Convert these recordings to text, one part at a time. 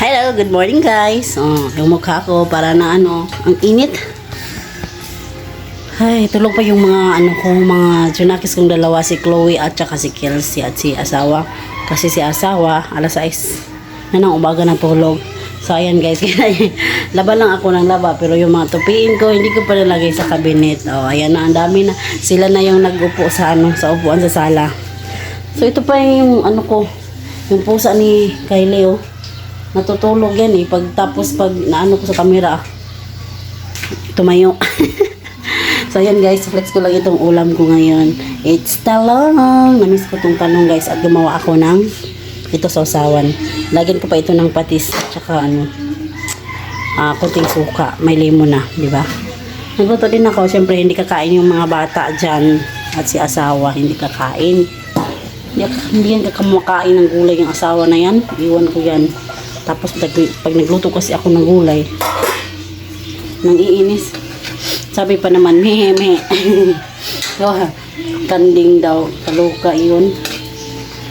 Hello, good morning guys. Yung mukha ko para na ang init. Ay, tulog pa yung mga mga junakis kong dalawa, si Chloe at saka si Kelsey at si asawa. Kasi si asawa, alas 6 na ng umaga na tulog. So ayan guys, laba lang ako ng laba, pero yung mga tupiin ko, hindi ko pa nalagay sa cabinet. Ayan na, ang dami na. Sila na yung nag-upo sa sa upuan sa sala. So ito pa yung yung pusa ni Kylie, natutulog yan tapos pag naano ko sa camera, tumayo. So ayan guys, flex ko lang itong ulam ko ngayon. It's talong. Namiss ko itong talong guys at gumawa ako ng ito sausawan. Lagyan ko pa ito ng patis at saka kunting suka. May lemon na, di ba? Nagluto din ako. Siyempre hindi kakain yung mga bata dyan at si asawa hindi kakain. Hindi yan kakamakain ng gulay yung asawa na yan. Iwan ko yan. Tapos pag nagluto kasi ako ng gulay, nang iinis. Sabi pa naman, mehe. Kanding daw, kaluka yun.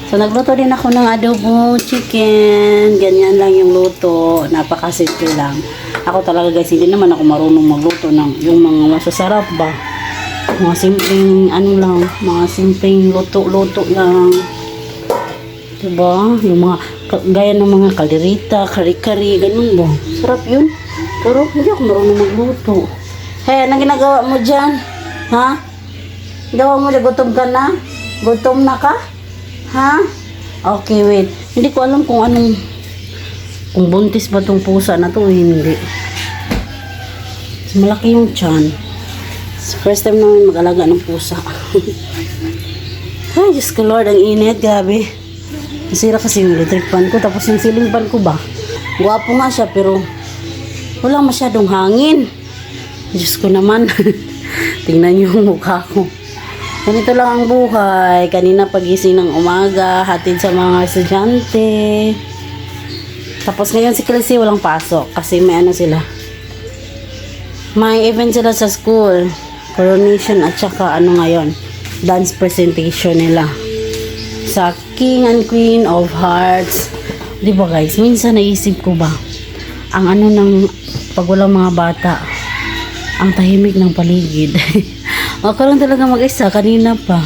So nagluto din ako ng adobo chicken. Ganyan lang yung luto. Napakasimple lang. Ako talaga guys, hindi naman ako marunong magluto ng yung mga masasarap ba. Mga simpleng mga simpleng luto lang. Diba? Yung mga gaya ng mga kalderita, kari-kari, ganun ba? Sarap yun. Pero hindi ako marunong magluto. Hey, anong ginagawa mo dyan? Ha? Gawa mo na, gutom ka na? Gutom na ka? Ha? Okay, wait. Hindi ko alam kung buntis ba tong pusa na to, hindi. Malaki yung tiyan. First time namin mag-alaga ng pusa. Ay, Diyos ko Lord, ang init, grabe. Nasira kasi yung electric fan ko, tapos yung ceiling fan ko ba? Guwapo nga siya, pero wala masyadong hangin. Diyos ko naman. Tingnan niyo yung mukha ko. Ganito lang ang buhay. Kanina pagising ng umaga, hatid sa mga estudyante. Tapos ngayon si Kelsey walang pasok kasi may sila. May event sila sa school. Coronation at saka ngayon, dance presentation nila sa King and Queen of Hearts. Di ba guys, minsan naisip ko ba ang ng pag walang mga bata, ang tahimik ng paligid. Ako lang talaga mag-isa kanina pa.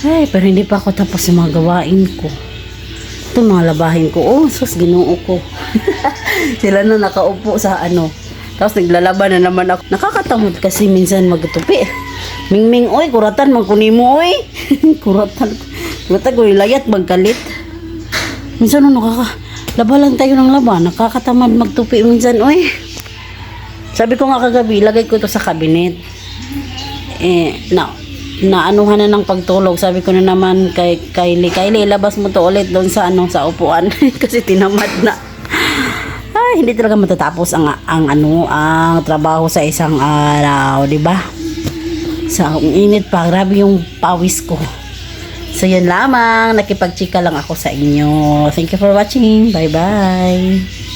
Ay, pero hindi pa ako tapos yung mga gawain ko. Ito mga labahin ko. Sus, ginoo ko. Sila na nakaupo sa Tapos naglalaba na naman ako. Nakakatamad kasi minsan magtupi. Mingming, oy, kuratan, magkunimo, oy. Kuratan ko, layat, magkalit. Minsan laba lang tayo ng laba. Nakakatamad magtupi minsan, oy. Sabi ko nga kagabi, lagay ko ito sa cabinet. Naanuhan na ng pagtulog. Sabi ko na naman kay Kylie, ilabas mo to ulit doon sa sa upuan. Kasi tinamad na. Ay, hindi talaga matatapos ang trabaho sa isang araw, di ba? Sa init pa, grabe yung pawis ko. So, yun lamang. Nakipagchika lang ako sa inyo. Thank you for watching. Bye-bye.